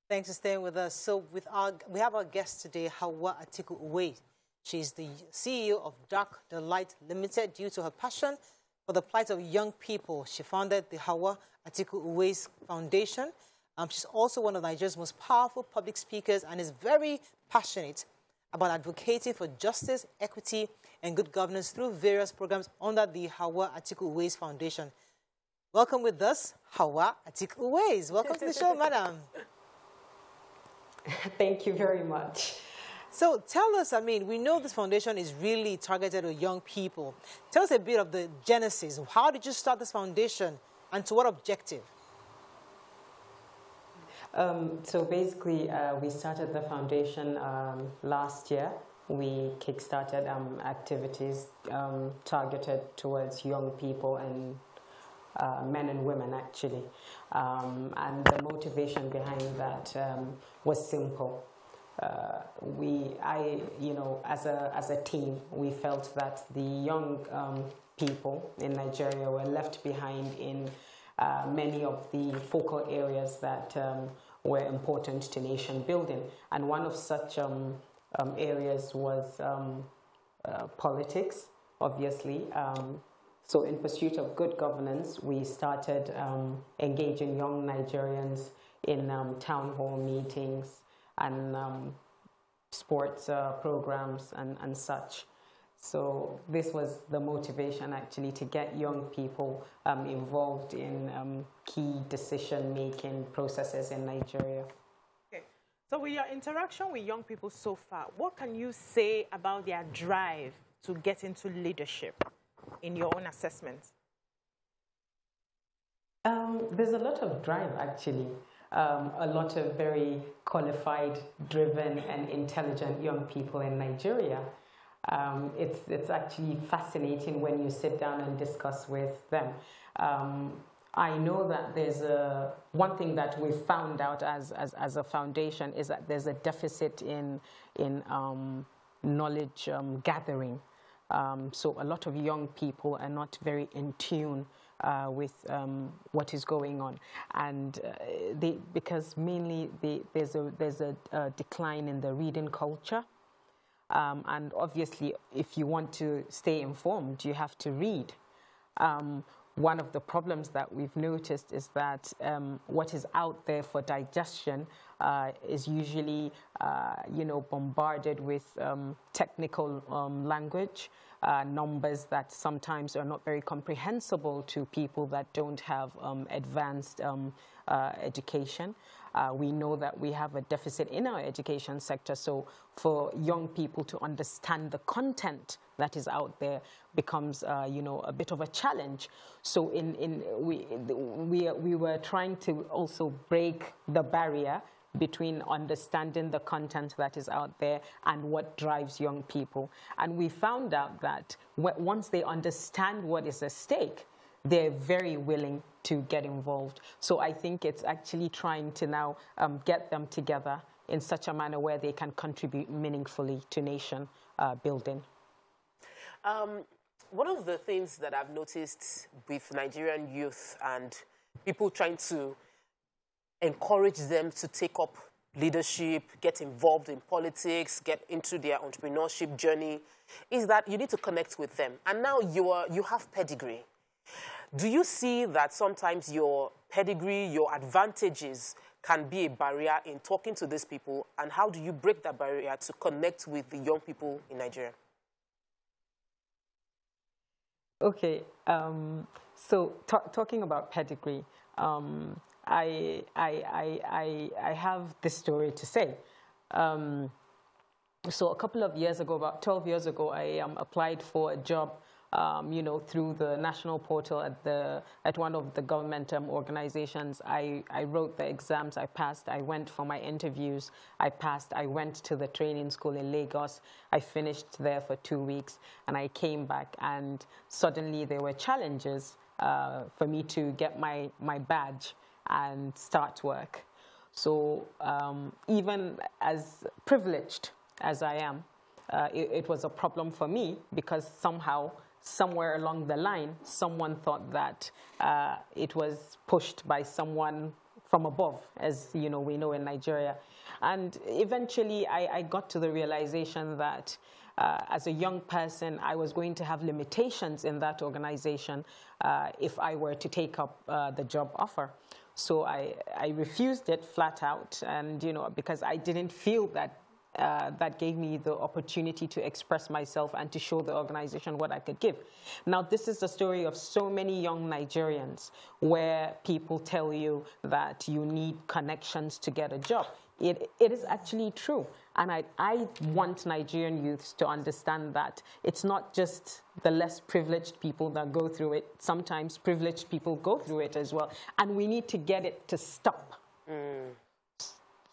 Thanks for staying with us. So we have our guest today, Hawa Atiku Uwais. She's the CEO of Dark Delight Limited. Due to her passion for the plight of young people, she founded the Hawa Atiku Uwais Foundation. She's also one of Nigeria's most powerful public speakers and is very passionate about advocating for justice, equity, and good governance through various programs under the Hawa Atiku Uwais Foundation. Welcome with us, Hawa Atiku Uwais. Welcome to the show, madam. Thank you very much. So tell us, we know this foundation is really targeted at young people. Tell us a bit of the genesis. How did you start this foundation and to what objective? So basically, we started the foundation last year. We kickstarted activities targeted towards young people and men and women, actually. And the motivation behind that was simple. As a team, we felt that the young people in Nigeria were left behind in many of the focal areas that were important to nation building. And one of such areas was politics, obviously. So in pursuit of good governance, we started engaging young Nigerians in town hall meetings and sports programs and such. So this was the motivation, actually, to get young people involved in key decision-making processes in Nigeria. Okay. So with your interaction with young people so far, what can you say about their drive to get into leadership in your own assessment? There's a lot of drive, actually. A lot of very qualified, driven, and intelligent young people in Nigeria. It's actually fascinating when you sit down and discuss with them. I know that there's one thing that we've found out as a foundation is that there's a deficit in knowledge gathering. So a lot of young people are not very in tune with what is going on, and because mainly there's a decline in the reading culture, and obviously if you want to stay informed, you have to read. One of the problems that we've noticed is that what is out there for digestion is usually, bombarded with technical language, numbers that sometimes are not very comprehensible to people that don't have advanced education. We know that we have a deficit in our education sector, so for young people to understand the content that is out there becomes, a bit of a challenge. So we were trying to also break the barrier between understanding the content that is out there and what drives young people. And we found out that once they understand what is at stake, they're very willing to get involved. So I think it's actually trying to now get them together in such a manner where they can contribute meaningfully to nation building. One of the things that I've noticed with Nigerian youth and people trying to encourage them to take up leadership, get involved in politics, get into their entrepreneurship journey, is that you need to connect with them. And now you have pedigree. Do you see that sometimes your pedigree, your advantages can be a barrier in talking to these people? And how do you break that barrier to connect with the young people in Nigeria? Okay, so talking about pedigree, I have this story to say. So a couple of years ago, about 12 years ago, I applied for a job, through the national portal at one of the government organizations. I wrote the exams, I passed, I went for my interviews, I passed, I went to the training school in Lagos, I finished there for 2 weeks, and I came back, and suddenly there were challenges for me to get my badge and start work. So even as privileged as I am, it was a problem for me because somehow, somewhere along the line, someone thought that it was pushed by someone from above, as you know, we know in Nigeria. And eventually I got to the realization that as a young person, I was going to have limitations in that organization if I were to take up the job offer. So I refused it flat out, and because I didn't feel that that gave me the opportunity to express myself and to show the organization what I could give. Now, this is the story of so many young Nigerians where people tell you that you need connections to get a job. It is actually true. And I want Nigerian youths to understand that it's not just the less privileged people that go through it. Sometimes privileged people go through it as well. And we need to get it to stop.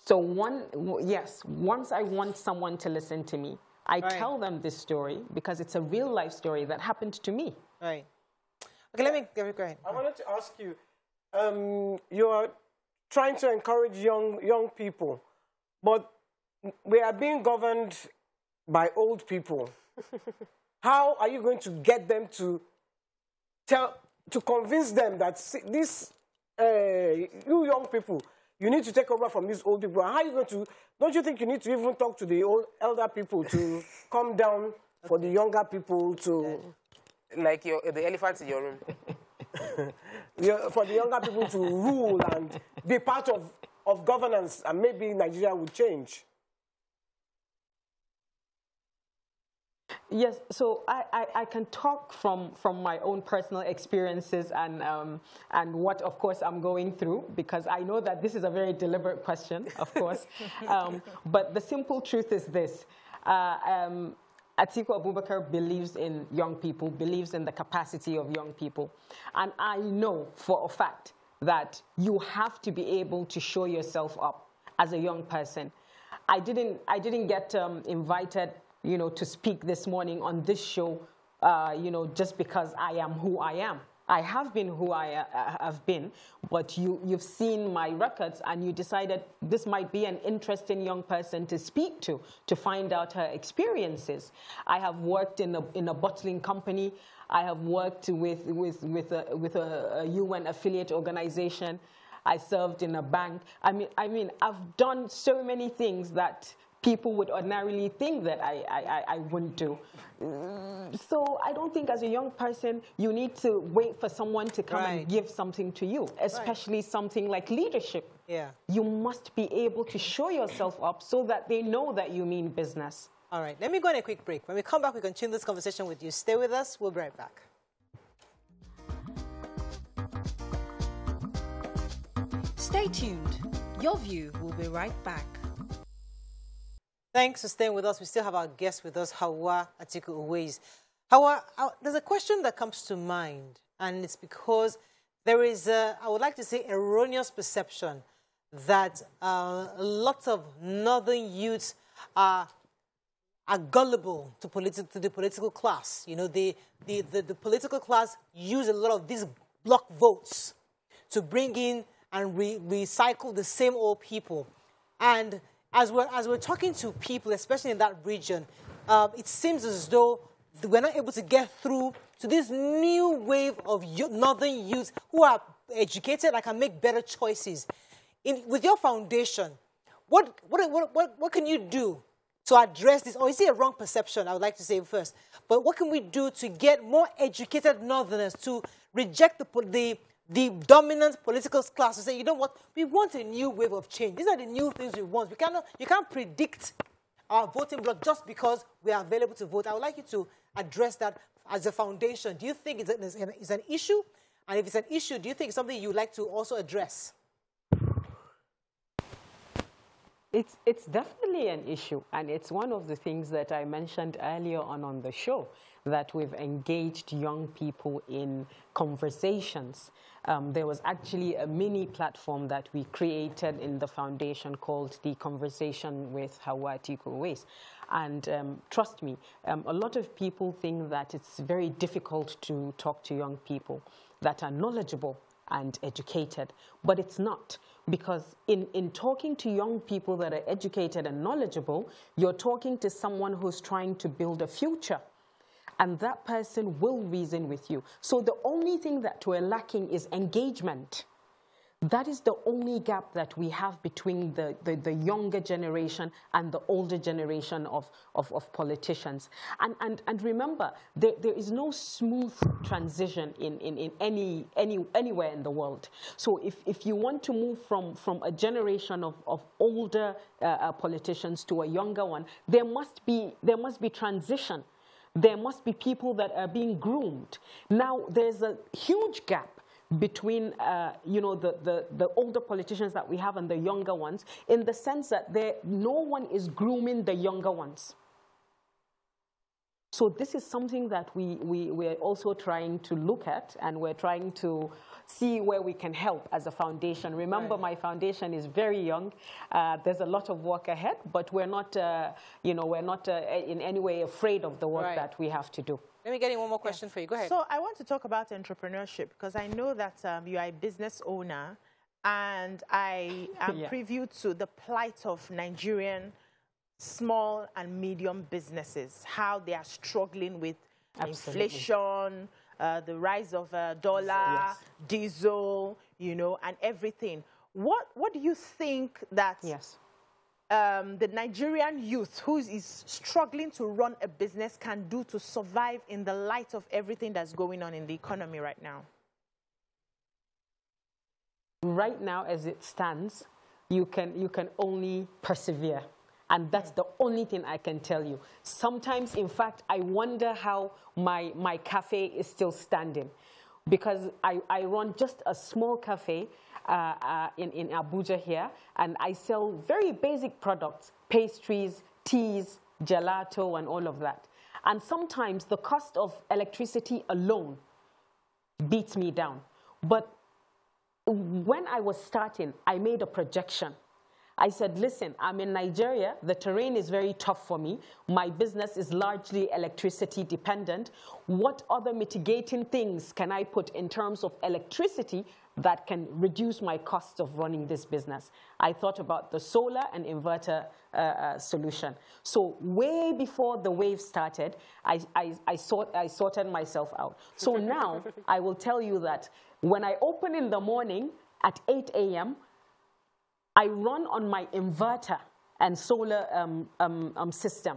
So once I want someone to listen to me, I tell them this story because it's a real life story that happened to me. Right. Okay, let me go ahead. I wanted to ask you, you're trying to encourage young people, but we are being governed by old people. How are you going to get them to convince them that this, you young people, you need to take over from these old people? How are you going to, don't you think you need to even talk to the elder people to come down for the younger people to... Like the elephant in your room. For the younger people to rule and be part of governance, and maybe Nigeria will change. Yes, so I can talk from my own personal experiences and what, of course, I'm going through, because I know that this is a very deliberate question, of course. But the simple truth is this. Atiku Abubakar believes in young people, believes in the capacity of young people. And I know for a fact that you have to be able to show yourself up as a young person. I didn't get invited to speak this morning on this show, just because I am who I am. I have been who I have been, but you've seen my records and you decided this might be an interesting young person to speak to find out her experiences. I have worked in a bottling company. I have worked with a UN affiliate organization. I served in a bank. I mean, I've done so many things that people would ordinarily think that I wouldn't do. So I don't think as a young person, you need to wait for someone to come and give something to you, especially something like leadership. Yeah. You must be able to show yourself up so that they know that you mean business. All right, let me go on a quick break. When we come back, we continue this conversation with you. Stay with us. We'll be right back. Stay tuned. Your View will be right back. Thanks for staying with us. We still have our guest with us, Hawa Atiku Uwais. Hawa, there's a question that comes to mind, and it's because there is, I would like to say, erroneous perception that lots of northern youths are gullible to the political class. The political class use a lot of these block votes to bring in and recycle the same old people. And as we're talking to people, especially in that region, it seems as though we're not able to get through to this new wave of northern youth who are educated and can make better choices. With your foundation, what can you do to address this? Or is it a wrong perception, I would like to say first. But what can we do to get more educated northerners to reject the dominant political class to say, you know what, we want a new wave of change. These are the new things we want. You can't predict our voting block just because we are available to vote. I would like you to address that as a foundation. Do you think it's an issue? And if it's an issue, do you think it's something you would like to also address? It's definitely an issue, and it's one of the things that I mentioned earlier on the show, that we've engaged young people in conversations. There was actually a mini platform that we created in the foundation called The Conversation with Hawa Atiku Uwais. And trust me, a lot of people think that it's very difficult to talk to young people that are knowledgeable and educated, but it's not. Because in talking to young people that are educated and knowledgeable, you're talking to someone who's trying to build a future. And that person will reason with you. So the only thing that we're lacking is engagement. That is the only gap that we have between the younger generation and the older generation of politicians. And remember, there is no smooth transition in anywhere in the world. So if you want to move from a generation of older politicians to a younger one, there must be transition. There must be people that are being groomed. Now, there's a huge gap between the older politicians that we have and the younger ones, in the sense that no one is grooming the younger ones. So this is something that we're also trying to look at, and we're trying to see where we can help as a foundation. Remember, my foundation is very young. There's a lot of work ahead, but we're not, in any way afraid of the work that we have to do. Let me get in one more question for you. Go ahead. So I want to talk about entrepreneurship, because I know that you are a business owner, and I am privy to the plight of Nigerian small and medium businesses, how they are struggling with inflation, the rise of dollar, diesel, and everything. What do you think that the Nigerian youth who is struggling to run a business can do to survive in the light of everything that's going on in the economy right now? Right now, as it stands, you can only persevere. And that's the only thing I can tell you. Sometimes, in fact, I wonder how my cafe is still standing, because I run just a small cafe in Abuja here, and I sell very basic products, pastries, teas, gelato, and all of that. And sometimes the cost of electricity alone beats me down. But when I was starting, I made a projection. I said, listen, I'm in Nigeria. The terrain is very tough for me. My business is largely electricity dependent. What other mitigating things can I put in terms of electricity that can reduce my costs of running this business? I thought about the solar and inverter solution. So way before the wave started, I sorted myself out. So now I will tell you that when I open in the morning at 8 a.m., I run on my inverter and solar system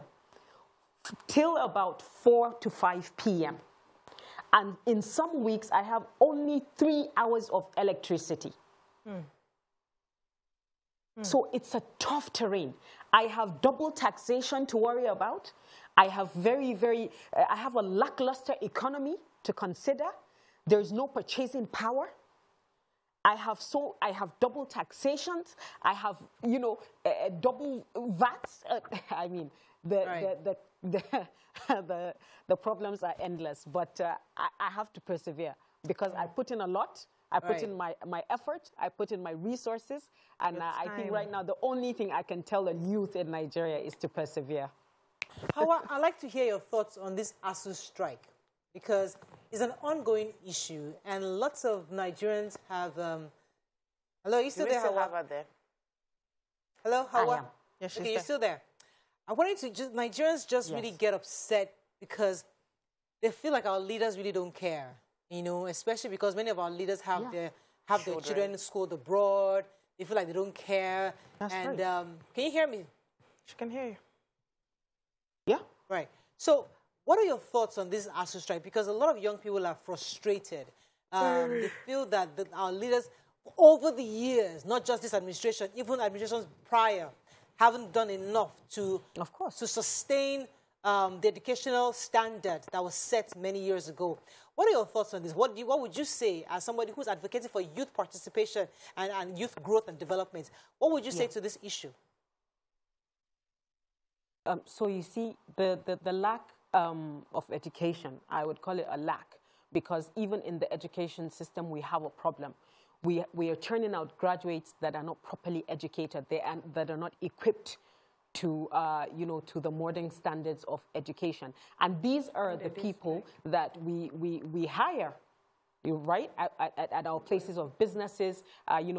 till about 4 to 5 p.m. And in some weeks, I have only 3 hours of electricity. So it's a tough terrain. I have double taxation to worry about. I have I have a lackluster economy to consider. There's no purchasing power. I have double taxations. I have, double VATs. I mean, the problems are endless. But I have to persevere, because I put in a lot. I put in my effort. I put in my resources. And I think right now the only thing I can tell a youth in Nigeria is to persevere. Hawa, I'd like to hear your thoughts on this ASUU strike, because it's an ongoing issue, and lots of Nigerians have... Hello, are you still there, Hawa? Hello, Hawa? Yes, okay, you're still there. I wanted to Nigerians just really get upset because they feel like our leaders really don't care, especially because many of our leaders have their children schooled abroad. They feel like they don't care. That's right. Can you hear me? She can hear you. Yeah. Right. So, what are your thoughts on this ASUU strike? Because a lot of young people are frustrated. They feel that our leaders, over the years, not just this administration, even administrations prior, haven't done enough to sustain the educational standard that was set many years ago. What are your thoughts on this? What would you say, as somebody who's advocating for youth participation and youth growth and development, what would you say to this issue? So you see, the lack of education, I would call it a lack, because even in the education system, we have a problem. We are turning out graduates that are not properly educated, that are not equipped to, to the modern standards of education. And these are the people that we hire, right, at our places of businesses,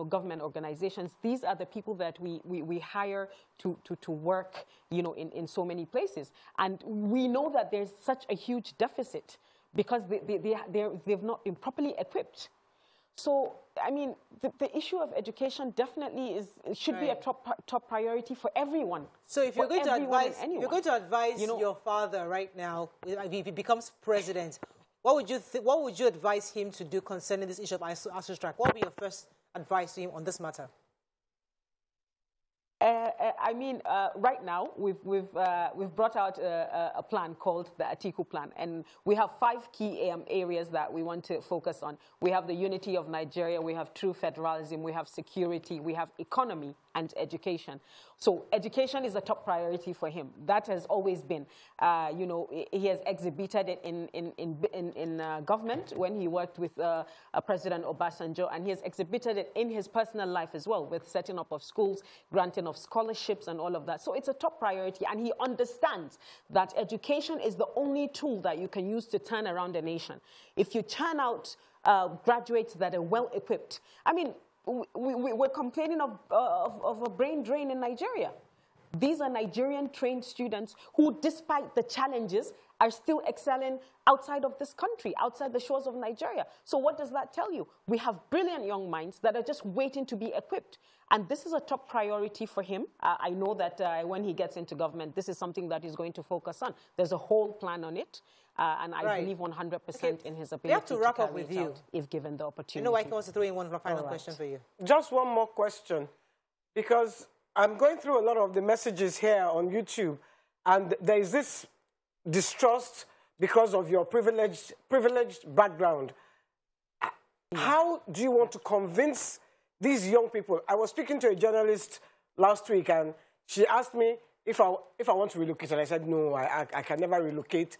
government organizations. These are the people that we hire to work, in so many places. And we know that there's such a huge deficit because they've not been properly equipped. So, I mean, the issue of education definitely should be a top priority for everyone. So if you're going to advise, your father right now, if he becomes president, what would you advise him to do concerning this issue of ASUU strike? What would be your first advice to him on this matter? I mean, right now we've brought out a plan called the Atiku Plan, and we have 5 key areas that we want to focus on. We have the unity of Nigeria, we have true federalism, we have security, we have economy and education. So education is a top priority for him. That has always been. You know, he has exhibited it in government when he worked with President Obasanjo, and he has exhibited it in his personal life as well, with setting up of schools, granting of scholarships and all of that. So it's a top priority, and he understands that education is the only tool that you can use to turn around a nation. If you churn out graduates that are well-equipped, I mean, we're complaining of a brain drain in Nigeria. These are Nigerian-trained students who, despite the challenges, are still excelling outside of this country, outside the shores of Nigeria. So what does that tell you? We have brilliant young minds that are just waiting to be equipped. And this is a top priority for him. I know that when he gets into government, this is something that he's going to focus on. There's a whole plan on it. And I believe 100% in his ability we have to wrap up with you if given the opportunity. You know, I can also throw in one final question for you. Just one more question, because I'm going through a lot of the messages here on YouTube, and there is this distrust because of your privileged background. How do you want to convince these young people? I was speaking to a journalist last week, and she asked me if I want to relocate, and I said, no, I can never relocate.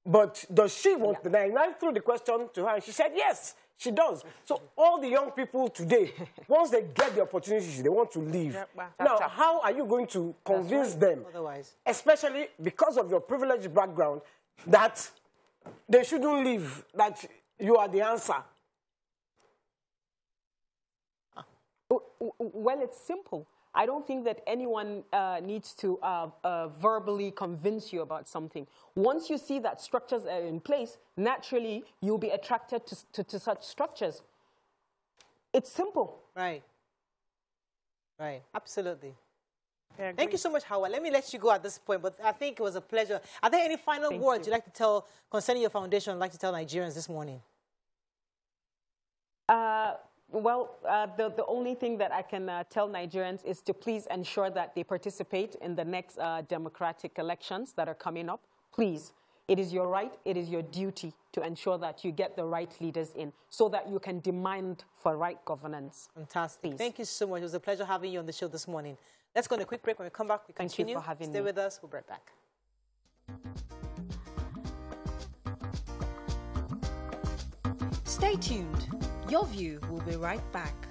But does she want the nine? I threw the question to her, and she said, yes, she does. So all the young people today, once they get the opportunity, they want to leave. Now, how are you going to convince them, especially because of your privileged background, that they shouldn't leave, that you are the answer? Well, it's simple. I don't think that anyone needs to verbally convince you about something. Once you see that structures are in place, naturally, you'll be attracted to such structures. It's simple. Right. Right. Absolutely. Thank you so much, Howard. Let me let you go at this point, but I think it was a pleasure. Are there any final words you'd like to tell concerning your foundation, like to tell Nigerians this morning? Well, the only thing that I can tell Nigerians is to please ensure that they participate in the next democratic elections that are coming up. Please, it is your right, it is your duty to ensure that you get the right leaders in so that you can demand for right governance. Fantastic. Please. Thank you so much. It was a pleasure having you on the show this morning. Let's go on a quick break. When we come back, we continue. Thank you for having me. Stay with us. We'll be right back. Stay tuned. Your View will be right back.